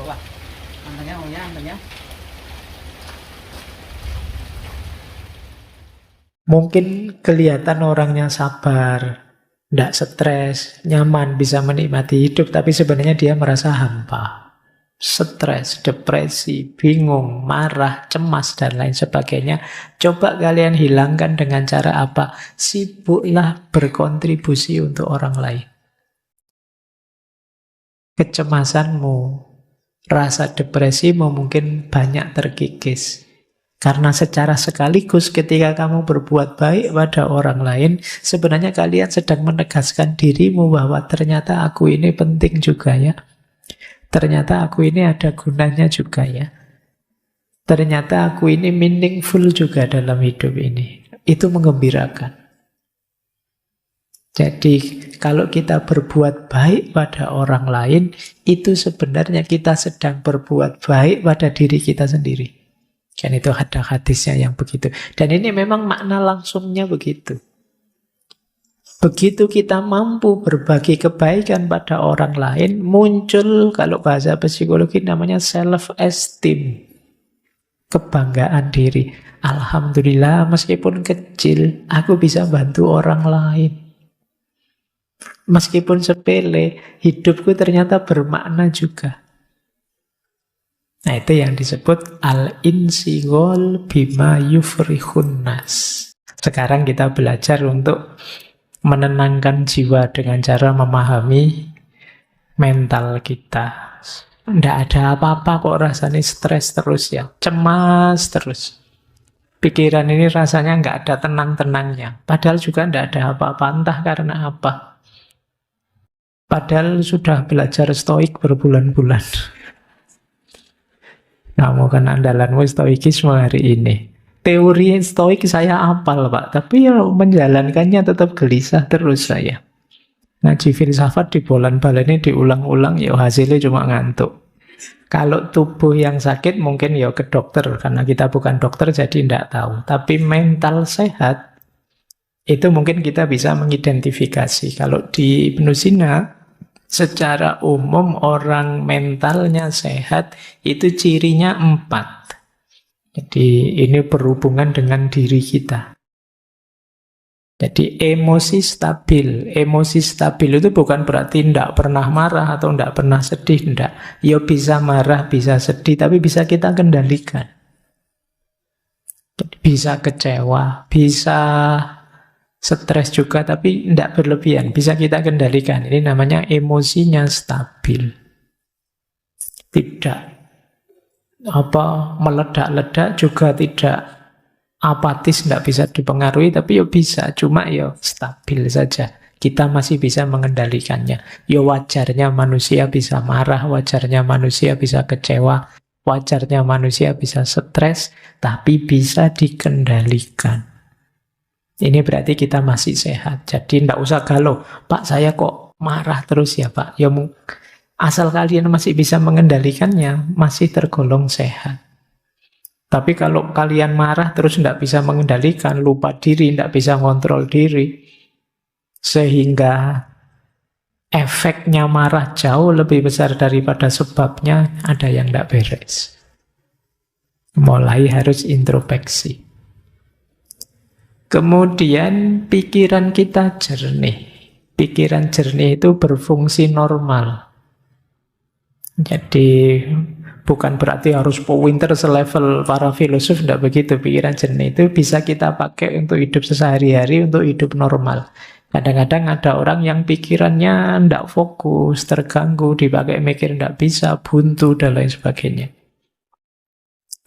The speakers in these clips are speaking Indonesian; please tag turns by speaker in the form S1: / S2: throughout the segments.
S1: bawah. Mantannya, oh ya, mantannya.
S2: Mungkin kelihatan orangnya sabar, tidak stres, nyaman, bisa menikmati hidup, tapi sebenarnya dia merasa hampa. Stres, depresi, bingung, marah, cemas, dan lain sebagainya. Coba kalian hilangkan dengan cara apa? Sibuklah berkontribusi untuk orang lain. Kecemasanmu, rasa depresimu mungkin banyak terkikis. Karena secara sekaligus ketika kamu berbuat baik pada orang lain, sebenarnya kalian sedang menegaskan dirimu bahwa ternyata aku ini penting juga ya. Ternyata aku ini ada gunanya juga ya. Ternyata aku ini meaningful juga dalam hidup ini. Itu menggembirakan. Jadi kalau kita berbuat baik pada orang lain, itu sebenarnya kita sedang berbuat baik pada diri kita sendiri. Kan itu ada hadisnya yang begitu. Dan ini memang makna langsungnya begitu. Begitu kita mampu berbagi kebaikan pada orang lain, muncul kalau bahasa psikologi namanya self-esteem. Kebanggaan diri. Alhamdulillah meskipun kecil, aku bisa bantu orang lain. Meskipun sepele, hidupku ternyata bermakna juga. Nah itu yang disebut al-insigol bima yufrihun nas. Sekarang kita belajar untuk menenangkan jiwa dengan cara memahami mental kita. Tidak ada apa-apa kok rasanya stres terus ya. Cemas terus. Pikiran ini rasanya nggak ada tenang-tenangnya. Padahal juga tidak ada apa-apa, entah karena apa. Padahal sudah belajar stoik berbulan-bulan. Kamu kan andalanmu stoikisme hari ini. Teori stoik saya hafal, Pak. Tapi ya menjalankannya tetap gelisah terus saya. Ngaji filsafat di bolan-baleni diulang-ulang, ya hasilnya cuma ngantuk. Kalau tubuh yang sakit mungkin ya ke dokter. Karena kita bukan dokter jadi tidak tahu. Tapi mental sehat, itu mungkin kita bisa mengidentifikasi. Kalau di Ibnu Sina, secara umum orang mentalnya sehat itu cirinya 4. Jadi ini berhubungan dengan diri kita. Jadi emosi stabil. Emosi stabil itu bukan berarti tidak pernah marah atau tidak pernah sedih. Tidak. Ya bisa marah, bisa sedih, tapi bisa kita kendalikan. Jadi bisa kecewa, bisa stres juga, tapi tidak berlebihan. Bisa kita kendalikan. Ini namanya emosinya stabil. Tidak meledak-ledak, juga tidak apatis, tidak bisa dipengaruhi, tapi ya bisa. Cuma ya stabil saja. Kita masih bisa mengendalikannya. Ya wajarnya manusia bisa marah, wajarnya manusia bisa kecewa, wajarnya manusia bisa stres, tapi bisa dikendalikan. Ini berarti kita masih sehat. Jadi tidak usah galau. Pak, saya kok marah terus ya Pak? Ya asal kalian masih bisa mengendalikannya, masih tergolong sehat. Tapi kalau kalian marah terus tidak bisa mengendalikan, lupa diri, tidak bisa ngontrol diri, sehingga efeknya marah jauh lebih besar daripada sebabnya, ada yang tidak beres. Mulai harus introspeksi. Kemudian pikiran kita jernih. Pikiran jernih itu berfungsi normal. Jadi bukan berarti harus pinter selevel para filosof, tidak begitu. Pikiran jernih itu bisa kita pakai untuk hidup sehari-hari, untuk hidup normal. Kadang-kadang ada orang yang pikirannya tidak fokus, terganggu, dipakai mikir tidak bisa, buntu, dan lain sebagainya.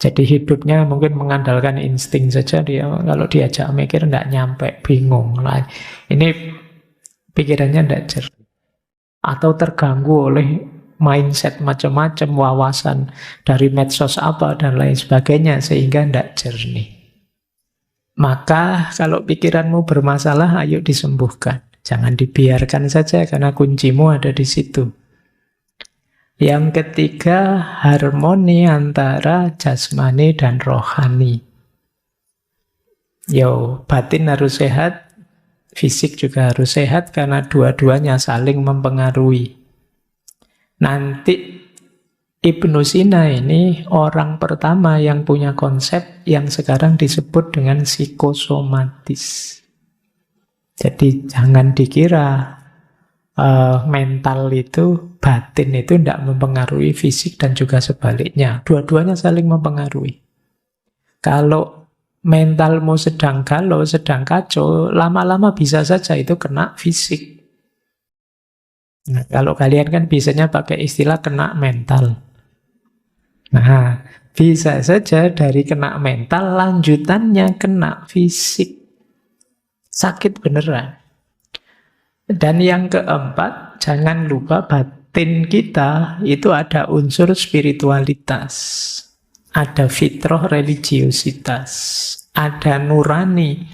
S2: Jadi hidupnya mungkin mengandalkan insting saja, dia kalau diajak mikir tidak nyampe, bingung. Nah, ini pikirannya tidak jernih. Atau terganggu oleh mindset macam-macam, wawasan dari medsos apa dan lain sebagainya, sehingga tidak jernih. Maka kalau pikiranmu bermasalah, ayo disembuhkan. Jangan dibiarkan saja, karena kuncimu ada di situ. Yang ketiga, harmoni antara jasmani dan rohani. Batin harus sehat, fisik juga harus sehat, karena dua-duanya saling mempengaruhi. Nanti Ibnu Sina ini orang pertama yang punya konsep yang sekarang disebut dengan psikosomatis. Jadi jangan dikira mental itu, batin itu tidak mempengaruhi fisik dan juga sebaliknya. Dua-duanya saling mempengaruhi. Kalau mentalmu sedang galau, sedang kacau, lama-lama bisa saja itu kena fisik. Nah, kalau kalian kan biasanya pakai istilah kena mental. Nah, bisa saja dari kena mental, lanjutannya kena fisik. Sakit beneran. Dan yang keempat, jangan lupa batin kita itu ada unsur spiritualitas. Ada fitrah religiositas. Ada nurani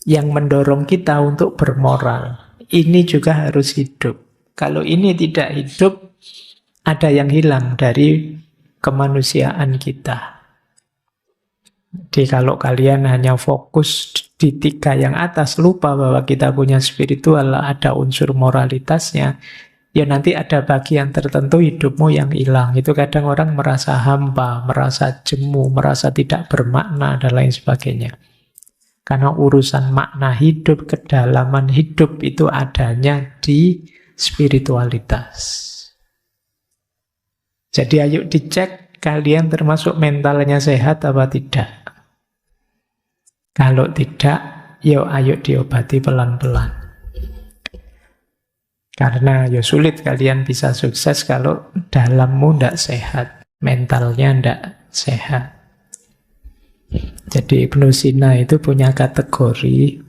S2: yang mendorong kita untuk bermoral. Ini juga harus hidup. Kalau ini tidak hidup, ada yang hilang dari kemanusiaan kita. Jadi kalau kalian hanya fokus di 3 yang atas, lupa bahwa kita punya spiritual, ada unsur moralitasnya, ya nanti ada bagian tertentu hidupmu yang hilang. Itu kadang orang merasa hampa, merasa jemu, merasa tidak bermakna, dan lain sebagainya. Karena urusan makna hidup, kedalaman hidup itu adanya di spiritualitas. Jadi ayo dicek kalian termasuk mentalnya sehat apa tidak. Kalau tidak, yuk ayo diobati pelan-pelan. Karena ya sulit kalian bisa sukses kalau dalammu tidak sehat, mentalnya tidak sehat. Jadi Ibnu Sina itu punya kategori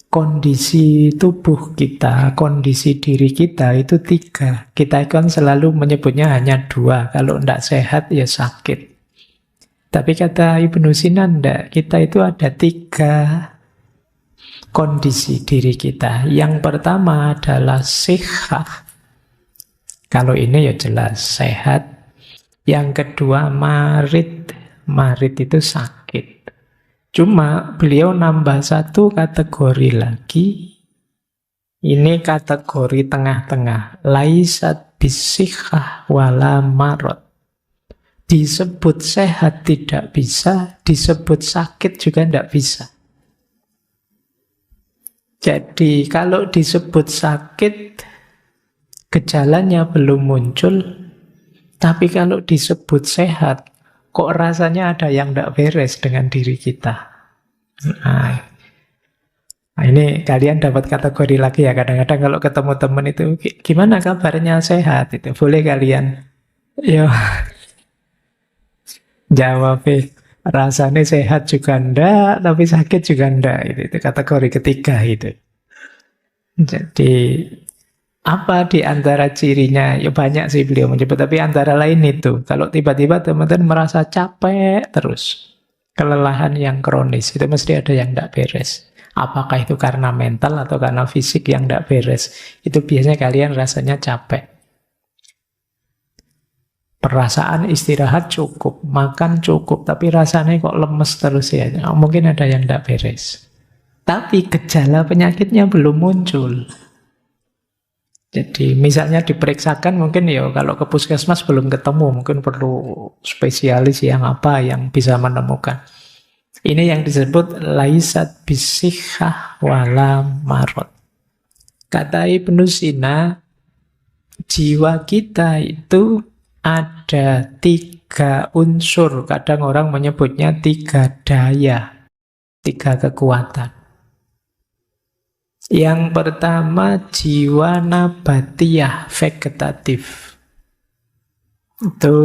S2: kondisi tubuh kita, kondisi diri kita itu 3. Kita kan selalu menyebutnya hanya 2. Kalau tidak sehat ya sakit. Tapi kata Ibnu Sina enggak, kita itu ada 3 kondisi diri kita. Yang pertama adalah sihah. Kalau ini ya jelas sehat. Yang kedua marid. Marid itu sakit. Cuma beliau nambah 1 kategori lagi. Ini kategori tengah-tengah. Laisat bisihah wala marad. Disebut sehat tidak bisa, disebut sakit juga tidak bisa. Jadi kalau disebut sakit, gejalanya belum muncul, tapi kalau disebut sehat, kok rasanya ada yang tidak beres dengan diri kita. Nah, ini kalian dapat kategori lagi ya. Kadang-kadang kalau ketemu teman itu, gimana kabarnya sehat? Itu boleh kalian. Yo. Jawabnya rasanya sehat juga enggak, tapi sakit juga enggak. Itu kategori ketiga itu. Jadi apa di antara cirinya? Ya banyak sih beliau menyebut, tapi antara lain itu. Kalau tiba-tiba teman-teman merasa capek terus, kelelahan yang kronis, itu mesti ada yang enggak beres. Apakah itu karena mental atau karena fisik yang enggak beres? Itu biasanya kalian rasanya capek. Perasaan istirahat cukup, makan cukup, tapi rasanya kok lemes terus ya. Mungkin ada yang tidak beres. Tapi gejala penyakitnya belum muncul. Jadi misalnya diperiksakan mungkin ya kalau ke puskesmas belum ketemu, mungkin perlu spesialis yang apa yang bisa menemukan. Ini yang disebut laisat bisihah wala marad. Kata Ibnu Sina, jiwa kita itu ada 3 unsur, kadang orang menyebutnya 3 daya, 3 kekuatan. Yang pertama jiwa nabatiyah, vegetatif. Itu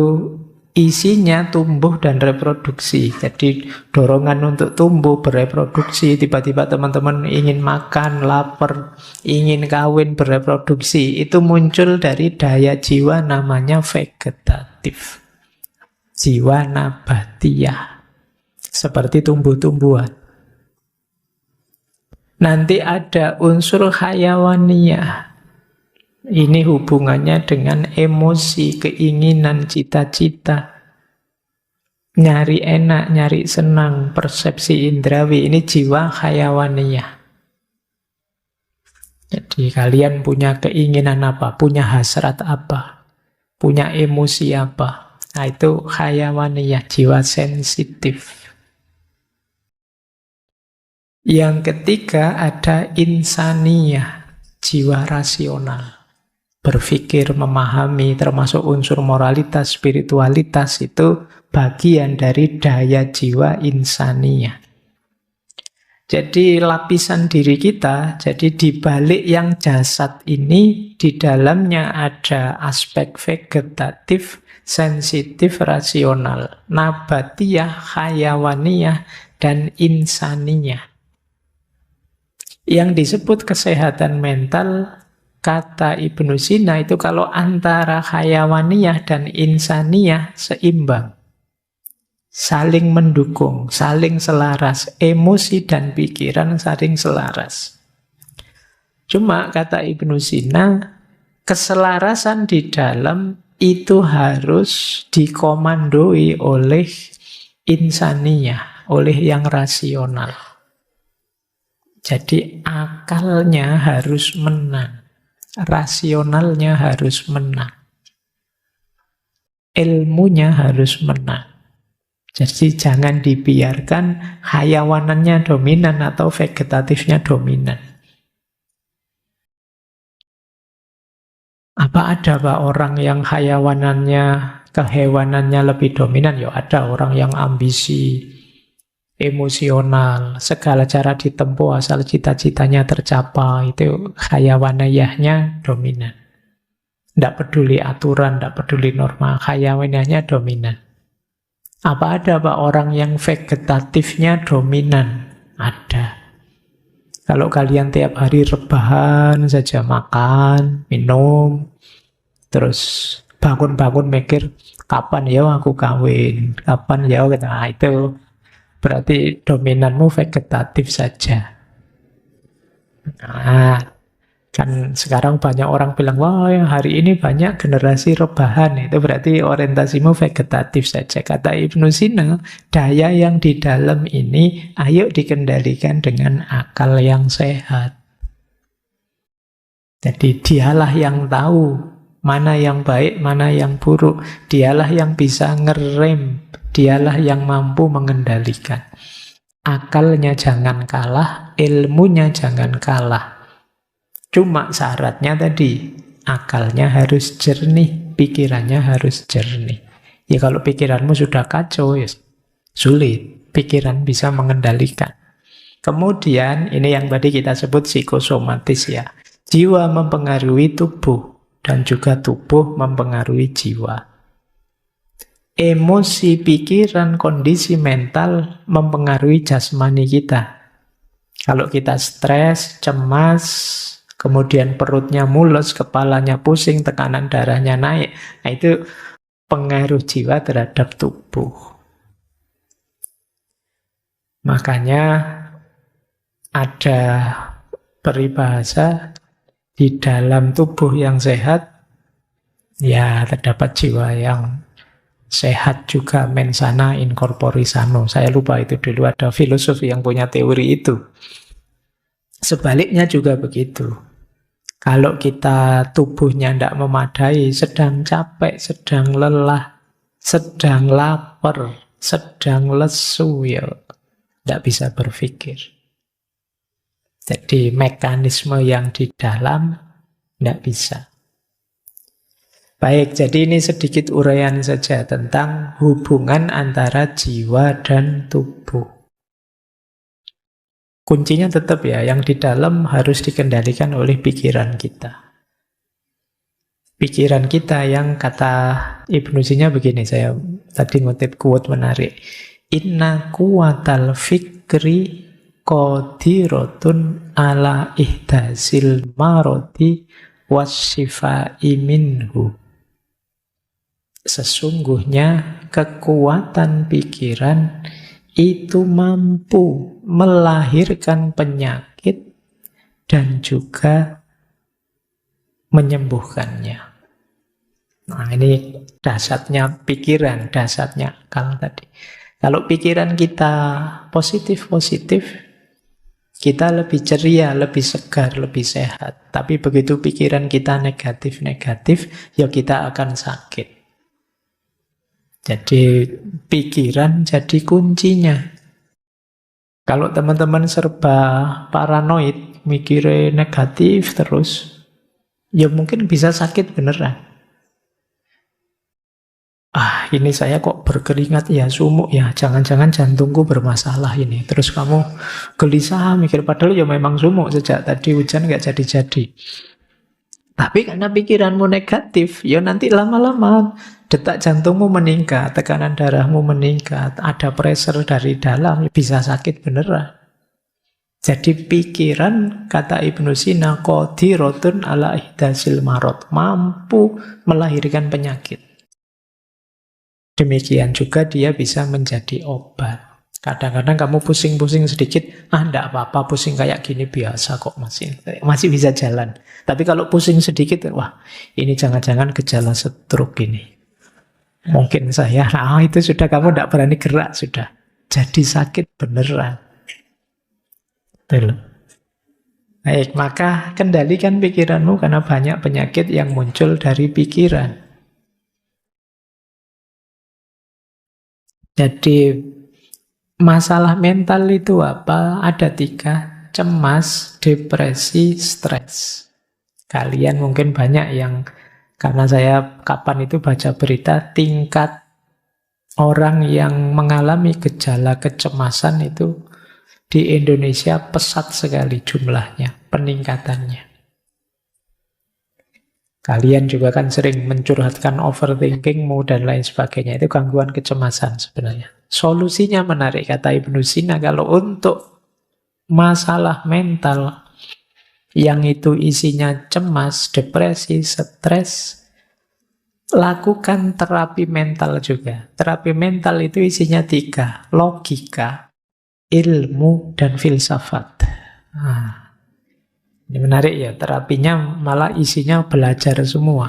S2: isinya tumbuh dan reproduksi. Jadi dorongan untuk tumbuh, bereproduksi. Tiba-tiba teman-teman ingin makan, lapar, ingin kawin, bereproduksi. Itu muncul dari daya jiwa namanya vegetatif. Jiwa nabatiyah. Seperti tumbuh-tumbuhan. Nanti ada unsur hayawaniyah. Ini hubungannya dengan emosi, keinginan, cita-cita. Nyari enak, nyari senang, persepsi indrawi. Ini jiwa hayawaniyah. Jadi kalian punya keinginan apa? Punya hasrat apa? punya emosi apa. Nah, itu hayawaniyah, jiwa sensitif. Yang ketiga ada insaniyah, jiwa rasional. Berpikir, memahami, termasuk unsur moralitas, spiritualitas, itu bagian dari daya jiwa insaniyah. Jadi lapisan diri kita, jadi di balik yang jasad ini, di dalamnya ada aspek vegetatif, sensitif, rasional, nabatiyah, hayawaniyah, dan insaniyah. Yang disebut kesehatan mental, kata Ibnu Sina itu kalau antara hayawaniyah dan insaniyah seimbang. Saling mendukung, saling selaras, emosi dan pikiran saling selaras. Cuma kata Ibnu Sina, keselarasan di dalam itu harus dikomandoi oleh insaniyah, oleh yang rasional. Jadi akalnya harus menang, rasionalnya harus menang, ilmunya harus menang. Jadi jangan dibiarkan hayawanannya dominan atau vegetatifnya dominan. Apa ada Pak orang yang hayawanannya, kehewanannya lebih dominan? Ya ada orang yang ambisi, emosional, segala cara ditempuh asal cita-citanya tercapai, itu hayawaniyahnya dominan. Tidak peduli aturan, tidak peduli norma, hayawaniyahnya dominan. Apa ada Pak orang yang vegetatifnya dominan? Ada. Kalau kalian tiap hari rebahan saja, makan, minum, terus bangun-bangun mikir, kapan ya aku kawin, kapan ya, nah itu berarti dominanmu vegetatif saja. Nah, kan sekarang banyak orang bilang, wah hari ini banyak generasi rebahan. Itu berarti orientasimu vegetatif saja. Kata Ibnu Sina, daya yang di dalam ini ayo dikendalikan dengan akal yang sehat. Jadi dialah yang tahu mana yang baik, mana yang buruk. Dialah yang bisa ngerem. Dialah yang mampu mengendalikan. Akalnya jangan kalah, ilmunya jangan kalah. Cuma syaratnya tadi, akalnya harus jernih, pikirannya harus jernih. Ya kalau pikiranmu sudah kacau, ya sulit. Pikiran bisa mengendalikan. Kemudian, ini yang tadi kita sebut psikosomatis ya. Jiwa mempengaruhi tubuh, dan juga tubuh mempengaruhi jiwa. Emosi, pikiran, kondisi mental mempengaruhi jasmani kita. Kalau kita stres, cemas, kemudian perutnya mules, kepalanya pusing, tekanan darahnya naik. Nah, itu pengaruh jiwa terhadap tubuh. Makanya ada peribahasa, di dalam tubuh yang sehat, ya terdapat jiwa yang sehat juga, mensana in corpore sano. Saya lupa itu dulu ada filosof yang punya teori itu. Sebaliknya juga begitu. Kalau kita tubuhnya tidak memadai, sedang capek, sedang lelah, sedang lapar, sedang lesu, ya tidak bisa berpikir. Jadi mekanisme yang di dalam tidak bisa. Baik, jadi ini sedikit uraian saja tentang hubungan antara jiwa dan tubuh. Kuncinya tetap ya, yang di dalam harus dikendalikan oleh pikiran kita. Pikiran kita yang kata Ibnu Sina begini, saya tadi ngutip quote menarik. Inna kuwatal fikri qadirotun ala ihdasil maroti wassifai minhu. Sesungguhnya kekuatan pikiran itu mampu melahirkan penyakit dan juga menyembuhkannya. Nah, ini dasarnya pikiran, dasarnya akal tadi. Kalau pikiran kita positif-positif, Kita lebih ceria, lebih segar, lebih sehat. Tapi begitu pikiran kita negatif-negatif, ya kita akan sakit. Jadi pikiran jadi kuncinya. Kalau teman-teman serba paranoid, mikirnya negatif terus, ya mungkin bisa sakit beneran. Ini saya kok berkeringat ya, sumuk ya, jangan-jangan jantungku bermasalah ini. Terus kamu gelisah mikir, padahal ya memang sumuk sejak tadi hujan nggak jadi-jadi. Tapi karena pikiranmu negatif, ya nanti lama-lama detak jantungmu meningkat, tekanan darahmu meningkat, ada pressure dari dalam, bisa sakit beneran. Jadi pikiran, kata Ibnu Sina, qadirotun ala ihdasil marad, mampu melahirkan penyakit. Demikian juga dia bisa menjadi obat. Kadang-kadang kamu pusing-pusing sedikit, enggak apa-apa, pusing kayak gini biasa kok, masih bisa jalan. Tapi kalau pusing sedikit, wah ini jangan-jangan gejala stroke ini. Mungkin saya, itu sudah kamu enggak berani gerak, sudah. Jadi sakit beneran. Betul. Baik, maka kendalikan pikiranmu karena banyak penyakit yang muncul dari pikiran. Jadi masalah mental itu apa? Ada 3, cemas, depresi, stres. Kalian mungkin banyak yang, karena saya kapan itu baca berita, tingkat orang yang mengalami gejala kecemasan itu di Indonesia pesat sekali jumlahnya, peningkatannya. Kalian juga kan sering mencurhatkan overthinkingmu dan lain sebagainya. Itu gangguan kecemasan sebenarnya. Solusinya menarik, kata Ibnu Sina. Kalau untuk masalah mental yang itu isinya cemas, depresi, stres, lakukan terapi mental juga. Terapi mental itu isinya 3. Logika, ilmu, dan filsafat. Ini menarik ya, terapinya malah isinya belajar semua.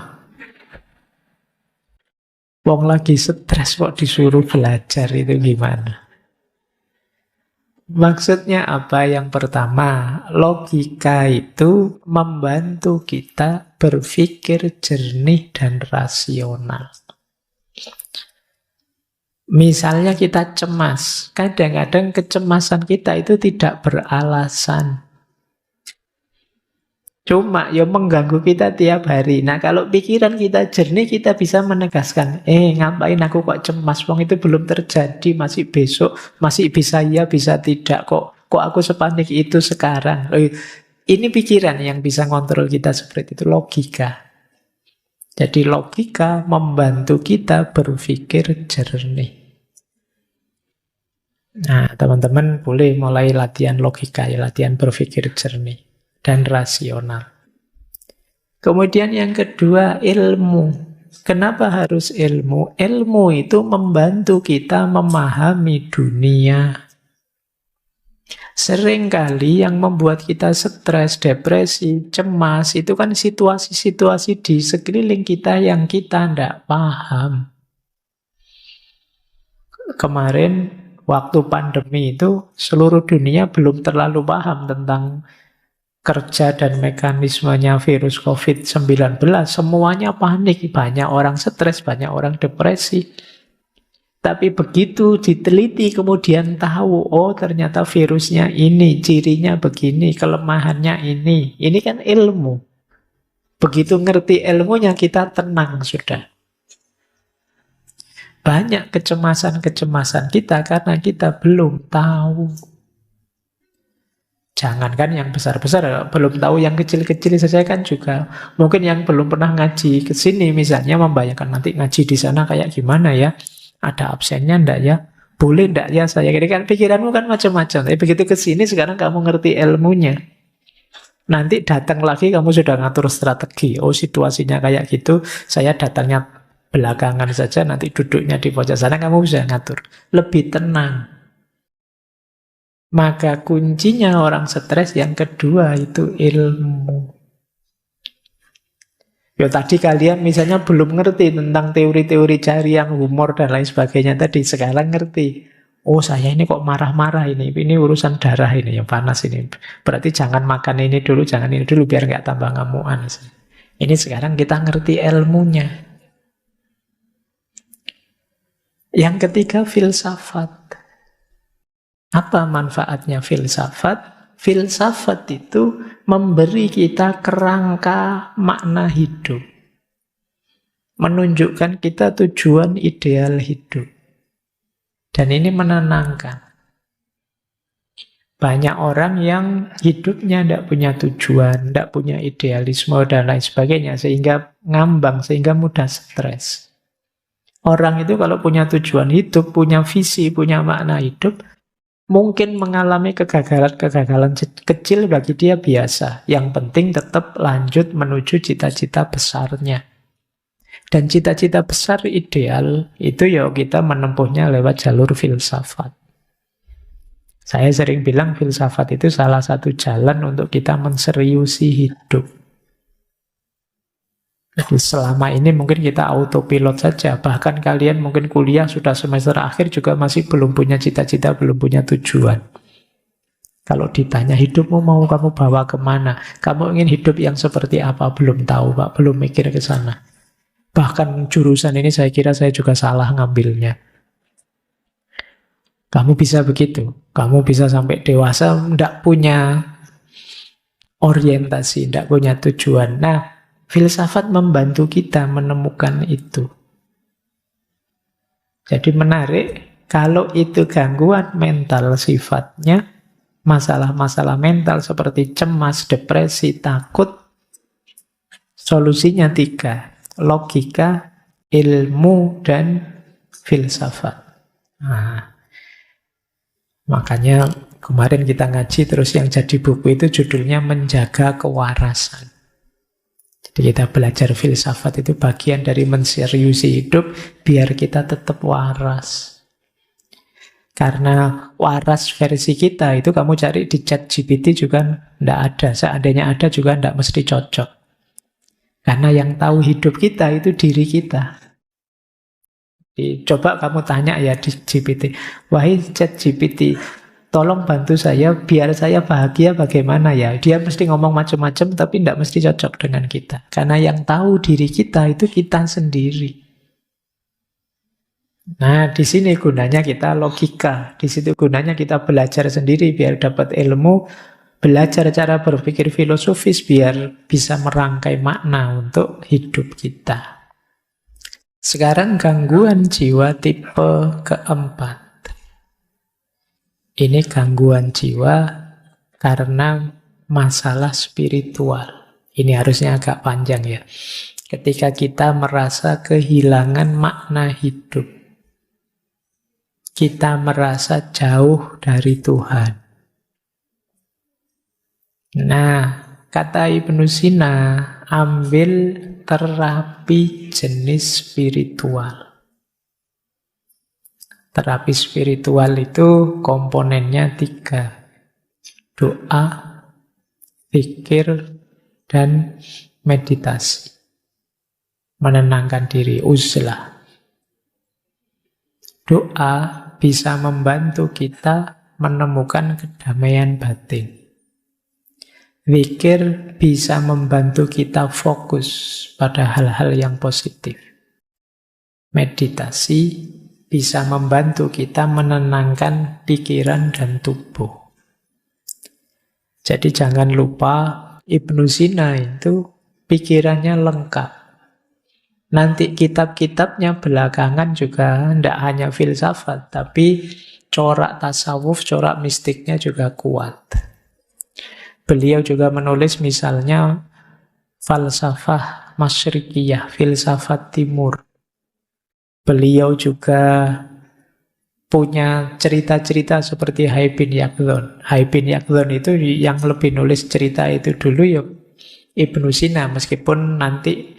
S2: Wong lagi stres kok disuruh belajar, itu gimana? Maksudnya apa? Yang pertama, logika itu membantu kita berpikir jernih dan rasional. Misalnya kita cemas, kadang-kadang kecemasan kita itu tidak beralasan. Cuma ya mengganggu kita tiap hari. Nah kalau pikiran kita jernih, kita bisa menegaskan, ngapain aku kok cemas, wong itu belum terjadi, masih besok, masih bisa ya, bisa tidak, kok aku sepanik itu sekarang. Ini pikiran yang bisa ngontrol kita seperti itu, logika. Jadi logika membantu kita berpikir jernih. Nah teman-teman boleh mulai latihan logika, ya, latihan berpikir jernih dan rasional. Kemudian yang kedua, ilmu. Kenapa harus ilmu? Ilmu itu membantu kita memahami dunia. Seringkali yang membuat kita stres, depresi, cemas, itu kan situasi-situasi di sekeliling kita yang kita tidak paham. Kemarin waktu pandemi itu seluruh dunia belum terlalu paham tentang kerja dan mekanismenya virus COVID-19. Semuanya panik, banyak orang stres, banyak orang depresi. Tapi begitu diteliti kemudian tahu, ternyata virusnya ini, cirinya begini, kelemahannya ini. Ini kan ilmu. Begitu ngerti ilmunya kita tenang sudah. Banyak kecemasan-kecemasan kita karena kita belum tahu. Jangankan yang besar-besar, belum tahu yang kecil-kecil saja kan juga. Mungkin yang belum pernah ngaji ke sini misalnya membayangkan nanti ngaji di sana kayak gimana ya? Ada absennya enggak ya? Boleh enggak ya saya? Ini kan pikiranmu kan macam-macam. Tapi begitu ke sini sekarang kamu ngerti ilmunya. Nanti datang lagi kamu sudah ngatur strategi. Situasinya kayak gitu, saya datangnya belakangan saja, nanti duduknya di pojok sana, kamu bisa ngatur. Lebih tenang. Maka kuncinya orang stres yang kedua itu ilmu. Ya tadi kalian misalnya belum ngerti tentang teori-teori cari yang humor dan lain sebagainya tadi, sekarang ngerti. Oh saya ini kok marah-marah ini urusan darah ini yang panas ini. Berarti jangan makan ini dulu, jangan ini dulu biar nggak tambah ngamuan. Ini sekarang kita ngerti ilmunya. Yang ketiga filsafat. Apa manfaatnya filsafat? Filsafat itu memberi kita kerangka makna hidup. Menunjukkan kita tujuan ideal hidup. Dan ini menenangkan. Banyak orang yang hidupnya tidak punya tujuan, tidak punya idealisme, dan lain sebagainya. Sehingga ngambang, sehingga mudah stres. Orang itu kalau punya tujuan hidup, punya visi, punya makna hidup, mungkin mengalami kegagalan-kegagalan kecil bagi dia biasa. Yang penting tetap lanjut menuju cita-cita besarnya. Dan cita-cita besar ideal itu ya kita menempuhnya lewat jalur filsafat. Saya sering bilang filsafat itu salah satu jalan untuk kita menseriusi hidup. Jadi selama ini mungkin kita autopilot saja. Bahkan kalian mungkin kuliah sudah semester akhir juga masih belum punya cita-cita, belum punya tujuan. Kalau ditanya hidupmu mau kamu bawa kemana? Kamu ingin hidup yang seperti apa? Belum tahu Pak, belum mikir ke sana. Bahkan jurusan ini saya kira saya juga salah ngambilnya. Kamu bisa begitu. Kamu bisa sampai dewasa tidak punya orientasi, tidak punya tujuan. Nah, filsafat membantu kita menemukan itu. Jadi menarik, kalau itu gangguan mental sifatnya, masalah-masalah mental seperti cemas, depresi, takut, solusinya 3. Logika, ilmu, dan filsafat. Nah, makanya kemarin kita ngaji terus yang jadi buku itu judulnya Menjaga Kewarasan. Jadi kita belajar filsafat itu bagian dari menseriusi hidup biar kita tetap waras. Karena waras versi kita itu kamu cari di ChatGPT juga tidak ada. Seandainya ada juga tidak mesti cocok. Karena yang tahu hidup kita itu diri kita. Coba kamu tanya ya di GPT, wahai ChatGPT, tolong bantu saya biar saya bahagia bagaimana ya. Dia mesti ngomong macam-macam tapi tidak mesti cocok dengan kita. Karena yang tahu diri kita itu kita sendiri. Nah, di sini gunanya kita logika. Di situ gunanya kita belajar sendiri biar dapat ilmu. Belajar cara berpikir filosofis biar bisa merangkai makna untuk hidup kita. Sekarang gangguan jiwa tipe keempat. Ini gangguan jiwa karena masalah spiritual. Ini harusnya agak panjang ya. Ketika kita merasa kehilangan makna hidup. Kita merasa jauh dari Tuhan. Nah, kata Ibnu Sina, ambil terapi jenis spiritual. Terapi spiritual itu komponennya 3. Doa, zikir, dan meditasi. Menenangkan diri, uzlah. Doa bisa membantu kita menemukan kedamaian batin. Zikir bisa membantu kita fokus pada hal-hal yang positif. Meditasi bisa membantu kita menenangkan pikiran dan tubuh. Jadi jangan lupa Ibnu Sina itu pikirannya lengkap. Nanti kitab-kitabnya belakangan juga tidak hanya filsafat, tapi corak tasawuf, corak mistiknya juga kuat. Beliau juga menulis misalnya falsafah masyrikiyah, filsafat timur. Beliau juga punya cerita-cerita seperti Hai bin Yaqdhan. Hai bin Yaqdhan itu yang lebih nulis cerita itu dulu ya Ibnu Sina, meskipun nanti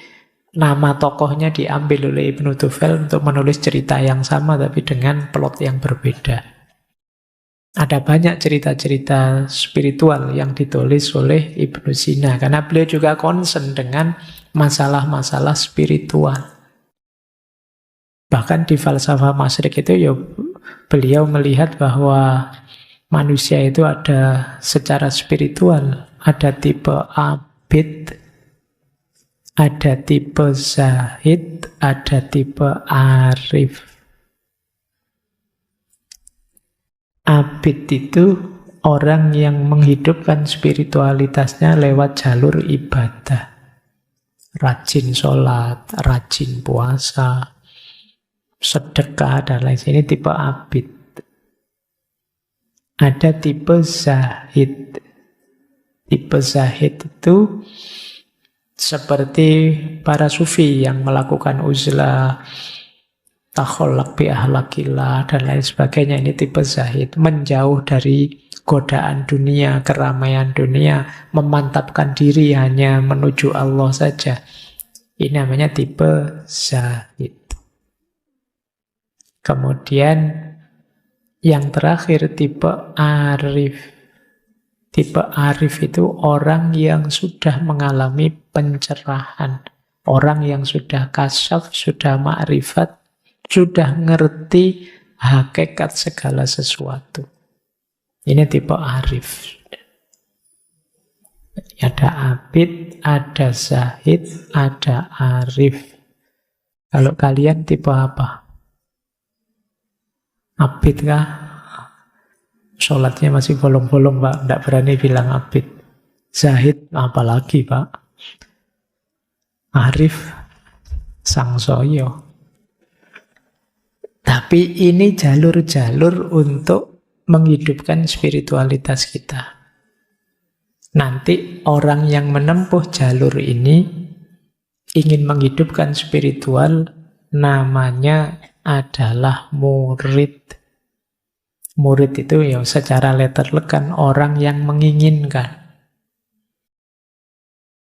S2: nama tokohnya diambil oleh Ibnu Tufel untuk menulis cerita yang sama tapi dengan plot yang berbeda. Ada banyak cerita-cerita spiritual yang ditulis oleh Ibnu Sina karena beliau juga concern dengan masalah-masalah spiritual. Bahkan di falsafah masyrik itu ya beliau melihat bahwa manusia itu ada secara spiritual, ada tipe abid, ada tipe zahid, ada tipe arif. Abid itu orang yang menghidupkan spiritualitasnya lewat jalur ibadah. Rajin sholat, rajin puasa, sedekah, dan lain sebagainya. Ini tipe abid. Ada tipe zahid. Tipe zahid itu seperti para sufi yang melakukan uzlah, takholak bi ahlakillah, dan lain sebagainya. Ini tipe zahid. Menjauh dari godaan dunia, keramaian dunia, memantapkan diri hanya menuju Allah saja. Ini namanya tipe zahid. Kemudian yang terakhir tipe arif. Tipe arif itu orang yang sudah mengalami pencerahan. Orang yang sudah kasyaf, sudah ma'rifat, sudah ngerti hakikat segala sesuatu. Ini tipe arif. Ada abid, ada zahid, ada arif. Kalau kalian tipe apa? Abid kah? Sholatnya masih bolong-bolong, Pak. Tidak berani bilang abid. Zahid, apalagi, Pak. Arif, sangsoyo. Tapi ini jalur-jalur untuk menghidupkan spiritualitas kita. Nanti orang yang menempuh jalur ini ingin menghidupkan spiritual, namanya adalah murid. Murid itu ya secara letterlek kan orang yang menginginkan.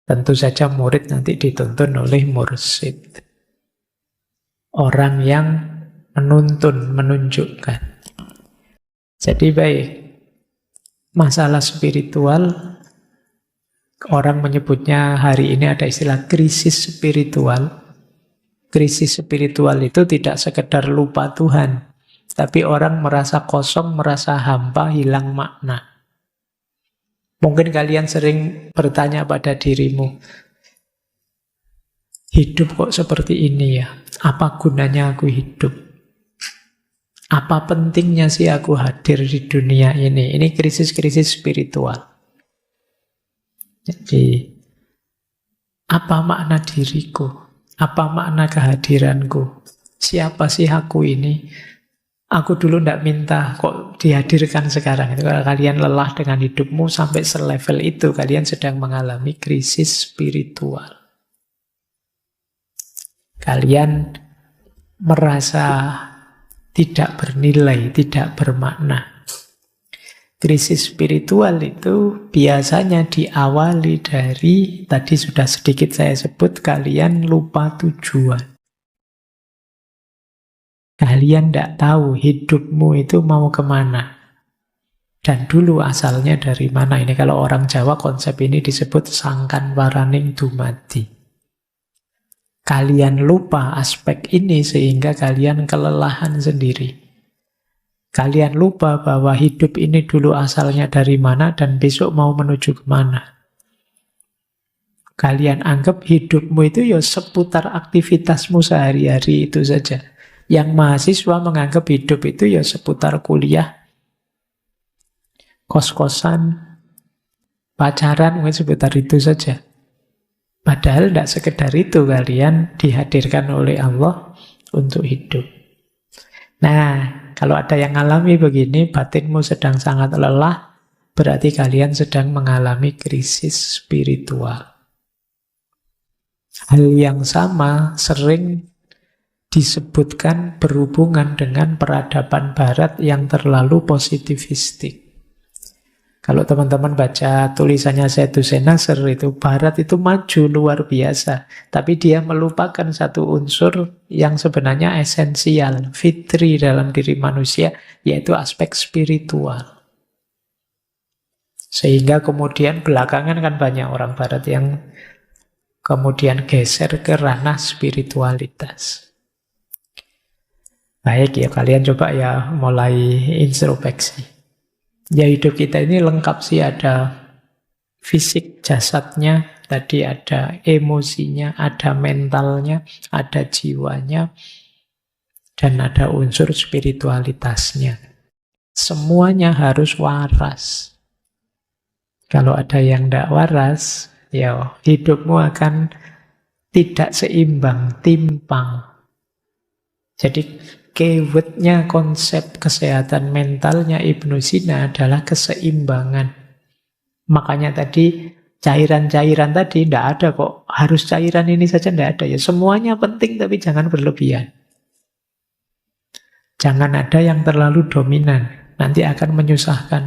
S2: Tentu saja murid nanti dituntun oleh mursyid. Orang yang menuntun, menunjukkan. Jadi baik, masalah spiritual, orang menyebutnya hari ini ada istilah krisis spiritual. Krisis spiritual itu tidak sekedar lupa Tuhan, tapi orang merasa kosong, merasa hampa, hilang makna. Mungkin kalian sering bertanya pada dirimu, hidup kok seperti ini ya? Apa gunanya aku hidup? Apa pentingnya sih aku hadir di dunia ini? Ini krisis-krisis spiritual. Jadi, apa makna diriku? Apa makna kehadiranku? Siapa sih aku ini? Aku dulu tidak minta kok dihadirkan sekarang. Itu kalau kalian lelah dengan hidupmu sampai selevel itu, kalian sedang mengalami krisis spiritual. Kalian merasa tidak bernilai, tidak bermakna. Krisis spiritual itu biasanya diawali dari, tadi sudah sedikit saya sebut, kalian lupa tujuan. Kalian tidak tahu hidupmu itu mau kemana. Dan dulu asalnya dari mana. Ini kalau orang Jawa konsep ini disebut sangkan waraning dumadi. Kalian lupa aspek ini sehingga kalian kelelahan sendiri. Kalian lupa bahwa hidup ini dulu asalnya dari mana dan besok mau menuju kemana. Kalian anggap hidupmu itu ya seputar aktivitasmu sehari-hari itu saja. Yang mahasiswa menganggap hidup itu ya seputar kuliah, kos-kosan, pacaran, mungkin seputar itu saja. Padahal tidak sekedar itu, kalian dihadirkan oleh Allah untuk hidup. Nah, kalau ada yang alami begini, batinmu sedang sangat lelah, berarti kalian sedang mengalami krisis spiritual. Hal yang sama sering disebutkan berhubungan dengan peradaban barat yang terlalu positivistik. Kalau teman-teman baca tulisannya Sayyid Nasr itu, barat itu maju luar biasa. Tapi dia melupakan satu unsur yang sebenarnya esensial, fitri dalam diri manusia, yaitu aspek spiritual. Sehingga kemudian belakangan kan banyak orang barat yang kemudian geser ke ranah spiritualitas. Baik ya, kalian coba ya mulai introspeksi. Ya hidup kita ini lengkap sih, ada fisik jasadnya, tadi ada emosinya, ada mentalnya, ada jiwanya, dan ada unsur spiritualitasnya. Semuanya harus waras. Kalau ada yang tidak waras, ya hidupmu akan tidak seimbang, timpang. Jadi keywordnya konsep kesehatan mentalnya Ibnu Sina adalah keseimbangan. Makanya tadi cairan-cairan tadi tidak ada kok. Harus cairan ini saja tidak ada. Ya semuanya penting tapi jangan berlebihan. Jangan ada yang terlalu dominan. Nanti akan menyusahkan.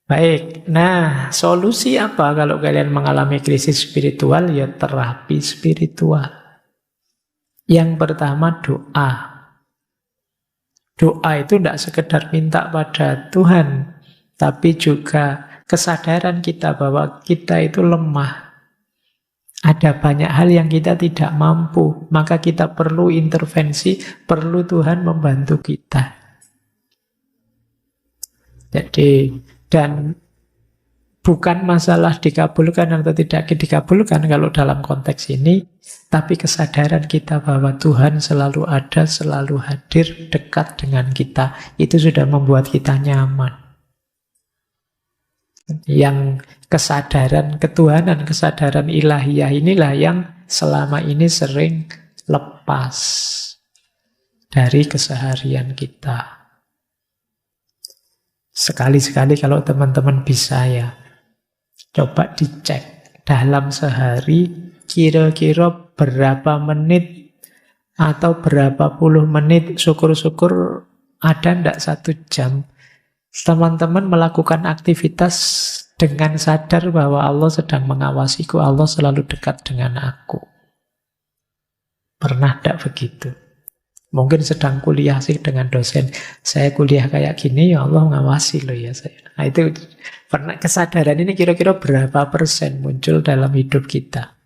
S2: Baik, nah solusi apa kalau kalian mengalami krisis spiritual? Ya terapi spiritual. Yang pertama doa. Doa itu tidak sekedar minta pada Tuhan, tapi juga kesadaran kita bahwa kita itu lemah. Ada banyak hal yang kita tidak mampu, maka kita perlu intervensi, perlu Tuhan membantu kita. Jadi, dan bukan masalah dikabulkan atau tidak dikabulkan kalau dalam konteks ini, tapi kesadaran kita bahwa Tuhan selalu ada, selalu hadir, dekat dengan kita, itu sudah membuat kita nyaman. Yang kesadaran ketuhanan, kesadaran ilahiyah inilah yang selama ini sering lepas dari keseharian kita. Sekali-sekali kalau teman-teman bisa ya, coba dicek dalam sehari kira-kira berapa menit atau berapa puluh menit, syukur-syukur ada ndak 1 jam, teman-teman melakukan aktivitas dengan sadar bahwa Allah sedang mengawasiku, Allah selalu dekat dengan aku. Pernah ndak begitu? Mungkin sedang kuliah sih dengan dosen, saya kuliah kayak gini, ya Allah mengawasi loh ya saya. Nah itu pernah, kesadaran ini kira-kira berapa persen muncul dalam hidup kita?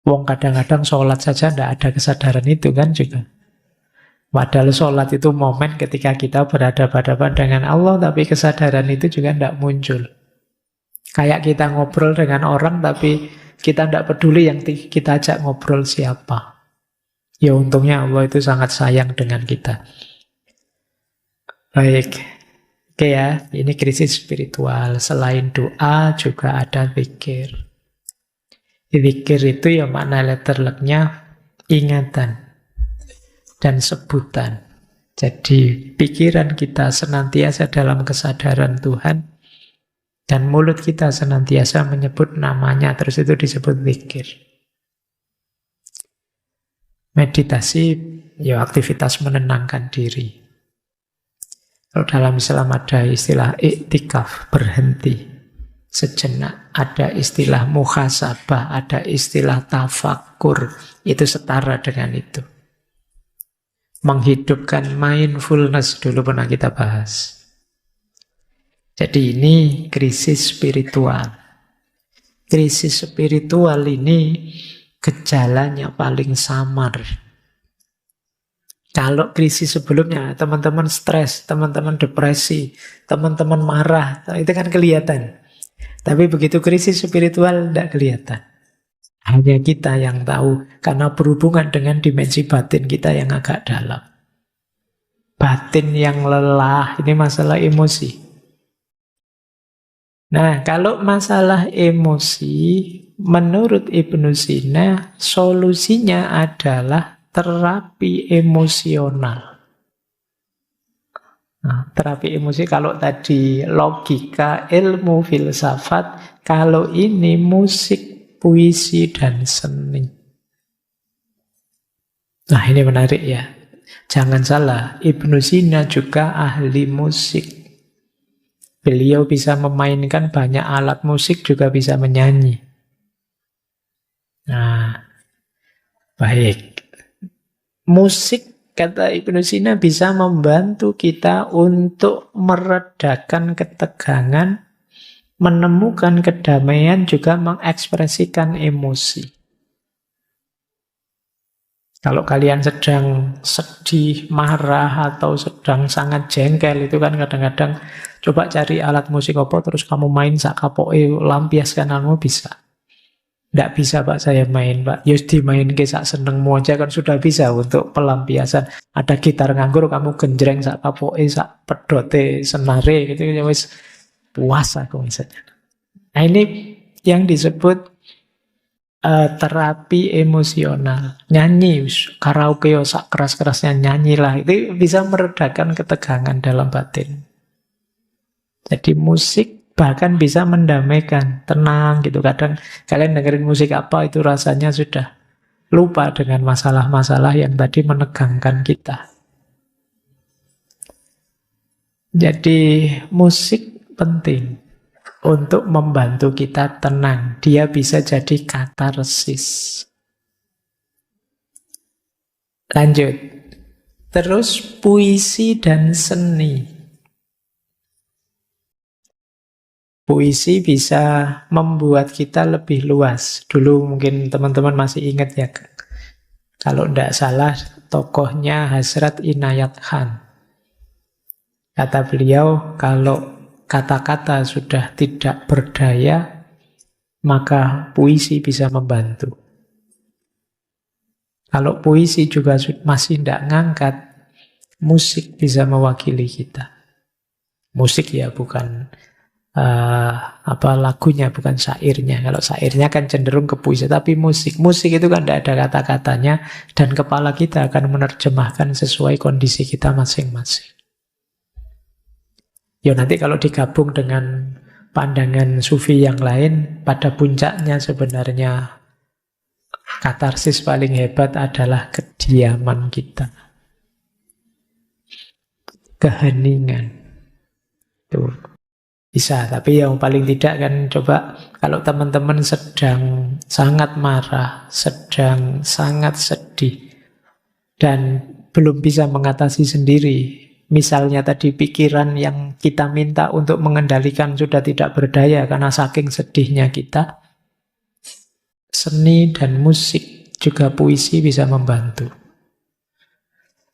S2: Wong kadang-kadang sholat saja ndak ada kesadaran itu kan juga. Padahal sholat itu momen ketika kita berhadapan-hadapan dengan Allah, tapi kesadaran itu juga tidak muncul. Kayak kita ngobrol dengan orang, tapi kita tidak peduli yang kita ajak ngobrol siapa. Ya untungnya Allah itu sangat sayang dengan kita. Baik, oke ya, ini krisis spiritual. Selain doa juga ada zikir. Zikir itu ya makna letterleknya ingatan dan sebutan. Jadi pikiran kita senantiasa dalam kesadaran Tuhan dan mulut kita senantiasa menyebut namanya, terus itu disebut zikir. Meditasi ya aktivitas menenangkan diri. Kalau dalam Islam ada istilah iktikaf, berhenti sejenak, ada istilah muhasabah, ada istilah tafakur, itu setara dengan itu. Menghidupkan mindfulness dulu pernah kita bahas. Jadi ini krisis spiritual. Krisis spiritual ini gejalanya paling samar. Kalau krisis sebelumnya, teman-teman stres, teman-teman depresi, teman-teman marah, itu kan kelihatan. Tapi begitu krisis spiritual, tidak kelihatan. Hanya kita yang tahu, karena berhubungan dengan dimensi batin kita yang agak dalam. Batin yang lelah, ini masalah emosi. Nah, kalau masalah emosi, menurut Ibnu Sina, solusinya adalah terapi emosional. Nah, terapi emosi kalau tadi logika, ilmu, filsafat, kalau ini musik, puisi, dan seni. Nah, ini menarik ya. Jangan salah, Ibnu Sina juga ahli musik. Beliau bisa memainkan banyak alat musik, juga bisa menyanyi. Nah, baik. Musik, kata Ibnu Sina, bisa membantu kita untuk meredakan ketegangan, menemukan kedamaian, juga mengekspresikan emosi. Kalau kalian sedang sedih, marah, atau sedang sangat jengkel, itu kan kadang-kadang coba cari alat musik apa, terus kamu main sak kapoke lampiaskan kamu bisa. Nggak bisa Pak saya main Pak. Yus dimain ke sak senengmu aja kan sudah bisa untuk pelampiasan. Ada gitar nganggur, kamu genjreng sak kapoke, sak pedote, senare gitu ya wis puas aku misalnya. Nah ini yang disebut terapi emosional. Nyanyi, karaoke sak keras-kerasnya nyanyilah. Itu bisa meredakan ketegangan dalam batin. Jadi musik bahkan bisa mendamaikan, tenang gitu. Kadang kalian dengerin musik apa itu rasanya sudah lupa dengan masalah-masalah yang tadi menegangkan kita. Jadi musik penting untuk membantu kita tenang. Dia bisa jadi katarsis. Lanjut. Terus puisi dan seni. Puisi bisa membuat kita lebih luas. Dulu mungkin teman-teman masih ingat ya. Kalau tidak salah, tokohnya Hasrat Inayat Khan. Kata beliau, kalau kata-kata sudah tidak berdaya, maka puisi bisa membantu. Kalau puisi juga masih tidak ngangkat, musik bisa mewakili kita. Musik ya bukan lagunya, bukan syairnya. Kalau syairnya kan cenderung ke puisi, tapi musik itu kan tidak ada kata-katanya, dan kepala kita akan menerjemahkan sesuai kondisi kita masing-masing. Ya nanti kalau digabung dengan pandangan sufi yang lain, pada puncaknya sebenarnya katarsis paling hebat adalah kediaman kita. Keheningan. Itu bisa, tapi yang paling tidak kan coba kalau teman-teman sedang sangat marah, sedang sangat sedih, dan belum bisa mengatasi sendiri. Misalnya tadi pikiran yang kita minta untuk mengendalikan sudah tidak berdaya karena saking sedihnya kita. Seni dan musik, juga puisi bisa membantu.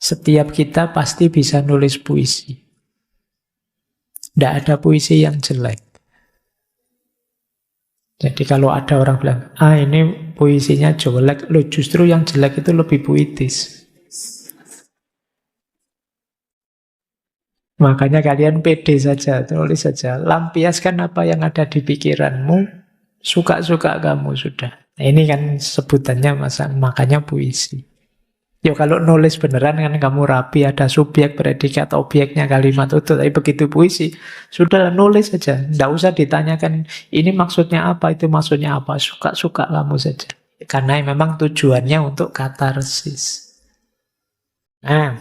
S2: Setiap kita pasti bisa nulis puisi. Tidak ada puisi yang jelek. Jadi kalau ada orang bilang, ini puisinya jelek, loh justru yang jelek itu lebih puitis. Makanya kalian pede saja, tulis saja. Lampiaskan apa yang ada di pikiranmu, suka-suka kamu sudah. Nah, ini kan sebutannya makanya puisi. Ya kalau nulis beneran kan kamu rapi, ada subjek, predikat, objeknya, kalimat utuh. Tapi begitu puisi, sudah nulis saja. Tidak usah ditanyakan, ini maksudnya apa, itu maksudnya apa. Suka-suka kamu saja. Karena memang tujuannya untuk katarsis. Nah,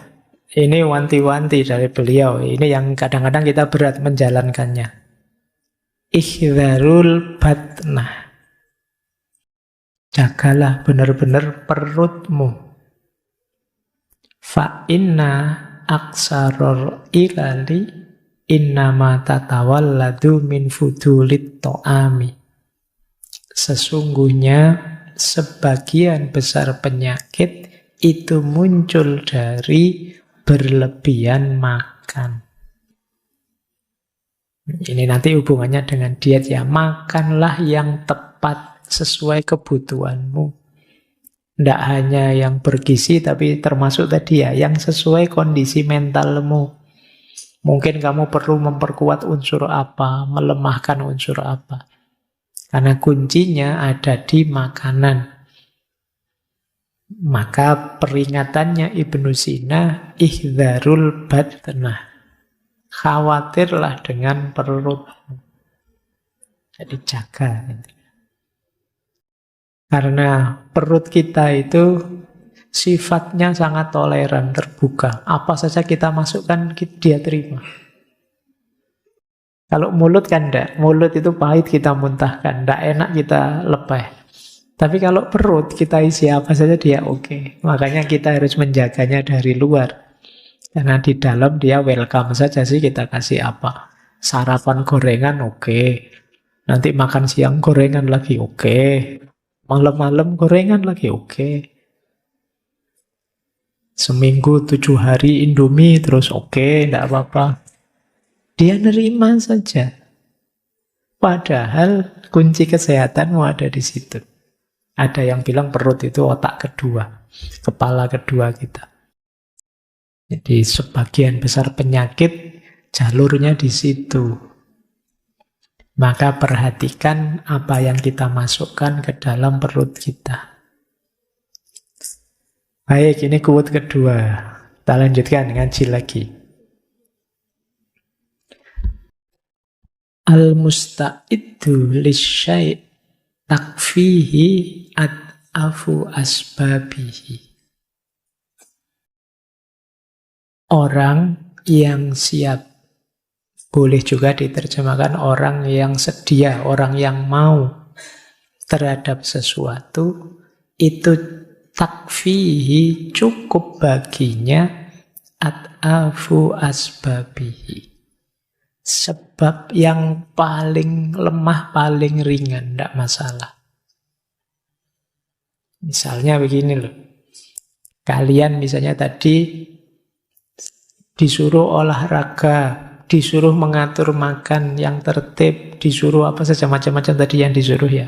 S2: ini wanti-wanti dari beliau. Ini yang kadang-kadang kita berat menjalankannya. Ihdharul batnah. Jagalah benar-benar perutmu. Fa inna aksaror ilali innama tatawalladu min fudulit to'ami. Sesungguhnya sebagian besar penyakit itu muncul dari berlebihan makan. Ini nanti hubungannya dengan diet ya. Makanlah yang tepat sesuai kebutuhanmu. Tidak hanya yang bergizi, tapi termasuk tadi ya, yang sesuai kondisi mentalmu. Mungkin kamu perlu memperkuat unsur apa, melemahkan unsur apa. Karena kuncinya ada di makanan. Maka peringatannya Ibnu Sina, ihdharul batnah. Khawatirlah dengan perutmu. Jadi jaga. Karena perut kita itu sifatnya sangat toleran, terbuka. Apa saja kita masukkan, dia terima. Kalau mulut kan enggak. Mulut itu pahit kita muntahkan. Enggak enak kita lepeh. Tapi kalau perut kita isi apa saja dia oke. Makanya kita harus menjaganya dari luar. Karena di dalam dia welcome saja sih kita kasih apa. Sarapan gorengan oke. Nanti makan siang gorengan lagi oke. Malam-malam gorengan lagi oke. Seminggu 7 hari Indomie, terus oke, enggak apa-apa. Dia nerima saja. Padahal kunci kesehatanmu ada di situ. Ada yang bilang perut itu otak kedua, kepala kedua kita. Jadi sebagian besar penyakit jalurnya di situ. Maka perhatikan apa yang kita masukkan ke dalam perut kita. Baik, ini quote kedua. Kita lanjutkan ngaji lagi. Al-musta'iddu lisyai' takfihi ad'afu asbabihi. Orang yang siap. Boleh juga diterjemahkan orang yang sedia, orang yang mau terhadap sesuatu, itu takfihi cukup baginya ad'afu asbabihi. Sebab yang paling lemah, paling ringan, tidak masalah. Misalnya begini loh. Kalian misalnya tadi disuruh olahraga, disuruh mengatur makan yang tertib, disuruh apa saja macam-macam tadi yang disuruh ya.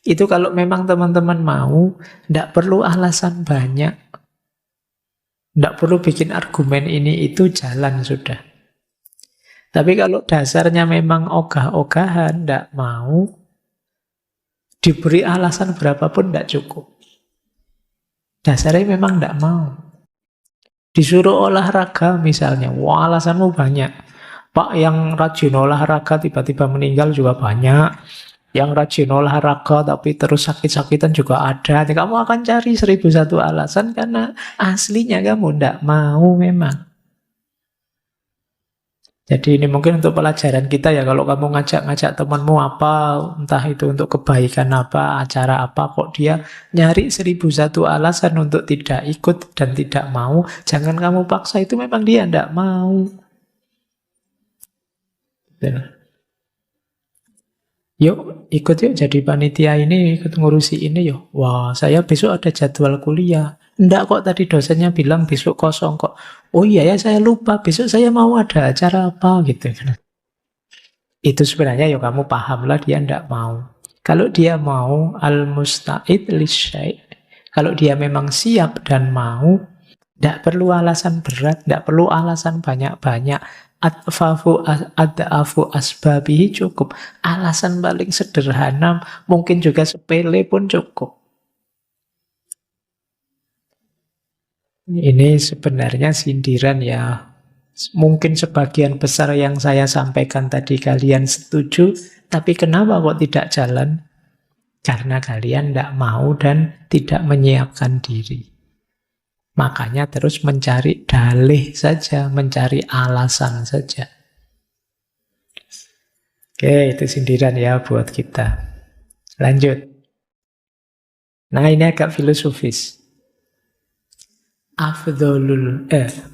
S2: Itu kalau memang teman-teman mau, tidak perlu alasan banyak. Tidak perlu bikin argumen ini itu, jalan sudah. Tapi kalau dasarnya memang ogah-ogahan, tidak mau, diberi alasan berapapun tidak cukup. Dasarnya memang tidak mau. Disuruh olahraga misalnya, wah alasanmu banyak. Pak, yang rajin olahraga tiba-tiba meninggal juga banyak. Yang rajin olahraga tapi terus sakit-sakitan juga ada. Kamu akan cari 1001 alasan karena aslinya kamu tidak mau memang. Jadi ini mungkin untuk pelajaran kita ya, kalau kamu ngajak-ngajak temanmu apa, entah itu untuk kebaikan apa, acara apa, kok dia nyari 1001 alasan untuk tidak ikut dan tidak mau, jangan kamu paksa, itu memang dia tidak mau. Yuk, ikut yuk jadi panitia ini, ikut ngurusi ini yuk. Wah, saya besok ada jadwal kuliah. Enggak kok, tadi dosennya bilang besok kosong kok. Oh iya ya, saya lupa, besok saya mau ada acara apa gitu. Itu sebenarnya ya kamu pahamlah dia enggak mau. Kalau dia mau, al-musta'id lisyai'. Kalau dia memang siap dan mau, enggak perlu alasan berat, enggak perlu alasan banyak-banyak. Ad'afu asbabihi cukup. Alasan paling sederhana, mungkin juga sepele pun cukup. Ini sebenarnya sindiran ya. Mungkin sebagian besar yang saya sampaikan tadi kalian setuju, tapi kenapa kok tidak jalan? Karena kalian tidak mau dan tidak menyiapkan diri. Makanya terus mencari dalih saja, mencari alasan saja. Oke, itu sindiran ya buat kita. Lanjut. Nah, ini agak filosofis.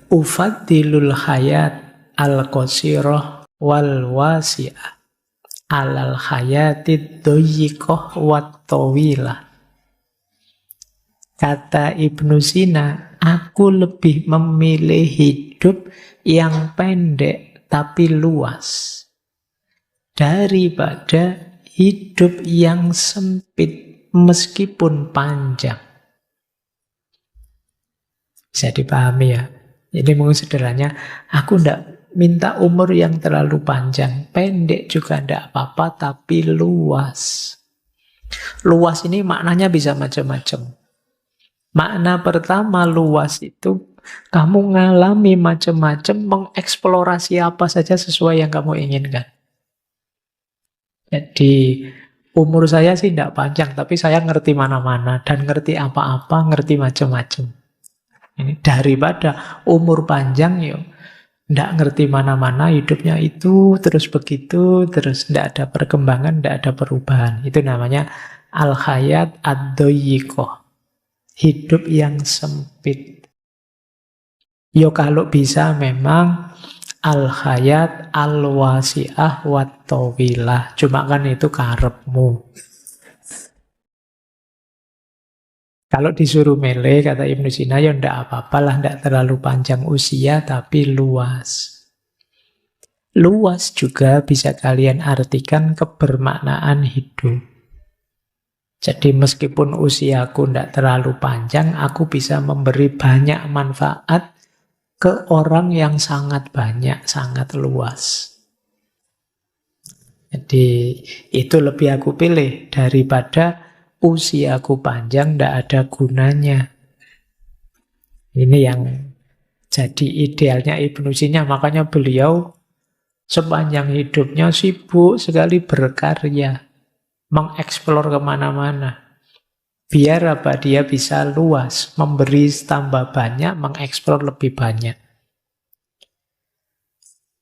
S2: Ufaddilul hayat al-qasirah wal wasi'ah alal hayatid doyikoh wat tawilah. Kata Ibnu Sina, aku lebih memilih hidup yang pendek tapi luas daripada hidup yang sempit meskipun panjang. Bisa dipahami ya? Jadi mungkin sederhananya, aku tidak minta umur yang terlalu panjang. Pendek juga tidak apa-apa, tapi luas. Luas ini maknanya bisa macam-macam. Makna pertama luas itu, kamu ngalami macam-macam, mengeksplorasi apa saja sesuai yang kamu inginkan. Jadi umur saya sih tidak panjang, tapi saya ngerti mana-mana dan ngerti apa-apa, ngerti macam-macam. Ini daripada umur panjang yuk, tidak ngerti mana-mana, hidupnya itu terus begitu, terus tidak ada perkembangan, tidak ada perubahan. Itu namanya al-hayat ad-doyikoh. Hidup yang sempit. Yo kalau bisa memang al-hayat al-wasi'ah wat tawilah. Cuma kan itu karepmu. Kalau disuruh milih, kata Ibnu Sina, ya ndak apa-apalah, ndak terlalu panjang usia, tapi luas. Luas juga bisa kalian artikan kebermaknaan hidup. Jadi meskipun usiaku ndak terlalu panjang, aku bisa memberi banyak manfaat ke orang yang sangat banyak, sangat luas. Jadi itu lebih aku pilih daripada usiaku panjang ndak ada gunanya. Ini yang jadi idealnya Ibnu Sina. Makanya beliau sepanjang hidupnya sibuk sekali berkarya, mengeksplor kemana-mana. Biar apa? Dia bisa luas, memberi tambah banyak, mengeksplor lebih banyak.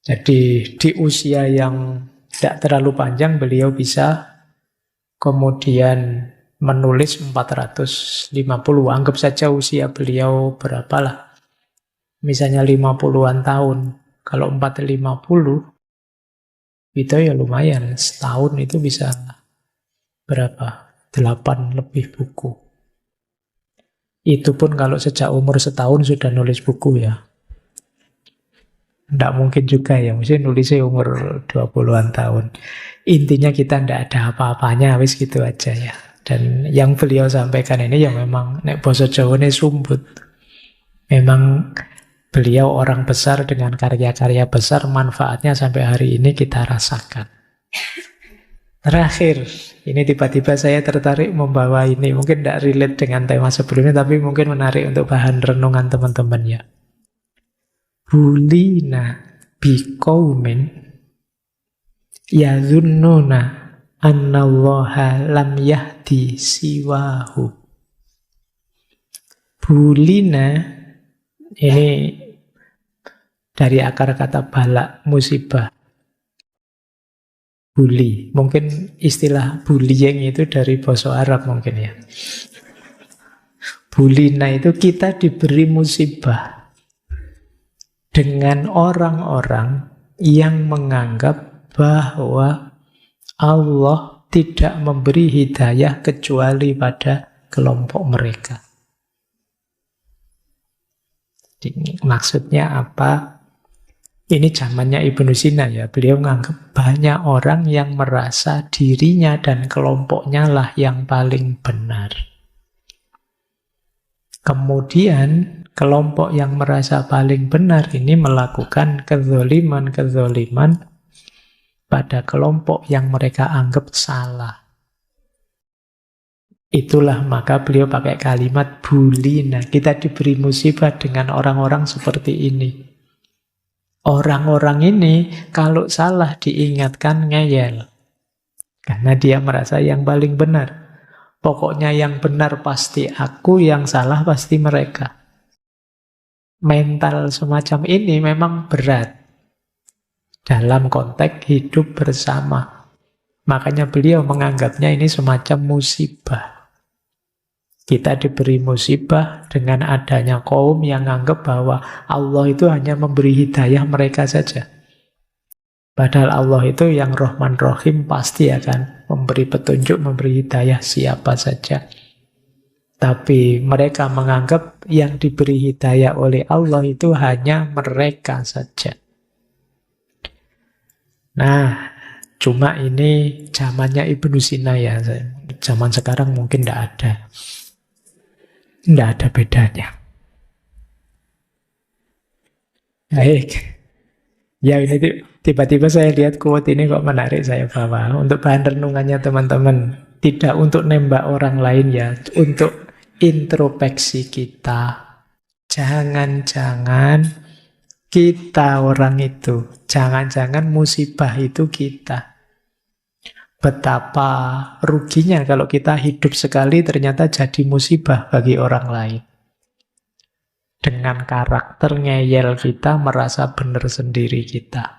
S2: Jadi di usia yang tidak terlalu panjang, beliau bisa kemudian menulis 450. Anggap saja usia beliau berapalah. Misalnya 50-an tahun. Kalau 450, itu ya lumayan. Setahun itu bisa berapa? 8 lebih buku. Itu pun kalau sejak umur setahun sudah nulis buku ya. Tidak mungkin juga ya, mesti nulisnya umur 20-an tahun. Intinya kita tidak ada apa-apanya, wis gitu aja ya. Dan yang beliau sampaikan ini ya memang, nek basa Jawa ini sumbut. Memang beliau orang besar dengan karya-karya besar, manfaatnya sampai hari ini kita rasakan. Terakhir, ini tiba-tiba saya tertarik membawa ini. Mungkin tidak relate dengan tema sebelumnya, tapi mungkin menarik untuk bahan renungan teman-teman ya. Bulina biqaumin yadhunnuna annallaha lam yahdi siwahu. Bulina ini dari akar kata balak, musibah. Bully. Mungkin istilah bullying itu dari bahasa Arab mungkin ya. Bulina itu kita diberi musibah dengan orang-orang yang menganggap bahwa Allah tidak memberi hidayah kecuali pada kelompok mereka. Jadi, maksudnya apa? Ini zamannya Ibnu Sina ya. Beliau menganggap banyak orang yang merasa dirinya dan kelompoknya lah yang paling benar. Kemudian kelompok yang merasa paling benar ini melakukan kezoliman pada kelompok yang mereka anggap salah. Itulah maka beliau pakai kalimat bulina. Kita diberi musibah dengan orang-orang seperti ini. Orang-orang ini kalau salah diingatkan ngeyel. Karena dia merasa yang paling benar. Pokoknya yang benar pasti aku, yang salah pasti mereka. Mental semacam ini memang berat dalam konteks hidup bersama. Makanya beliau menganggapnya ini semacam musibah. Kita diberi musibah dengan adanya kaum yang anggap bahwa Allah itu hanya memberi hidayah mereka saja. Padahal Allah itu yang Rahman Rahim pasti akan memberi petunjuk, memberi hidayah siapa saja. Tapi mereka menganggap yang diberi hidayah oleh Allah itu hanya mereka saja. Nah, cuma ini zamannya Ibnu Sina ya. Zaman sekarang mungkin tidak ada. Tidak ada bedanya. Baik. Ya ini tiba-tiba saya lihat quote ini kok menarik, saya bawa. Untuk bahan renungannya teman-teman. Tidak untuk nembak orang lain ya. Untuk introspeksi kita. Jangan-jangan kita orang itu. Jangan-jangan musibah itu kita. Betapa ruginya kalau kita hidup sekali ternyata jadi musibah bagi orang lain. Dengan karakter ngeyel kita, merasa benar sendiri kita.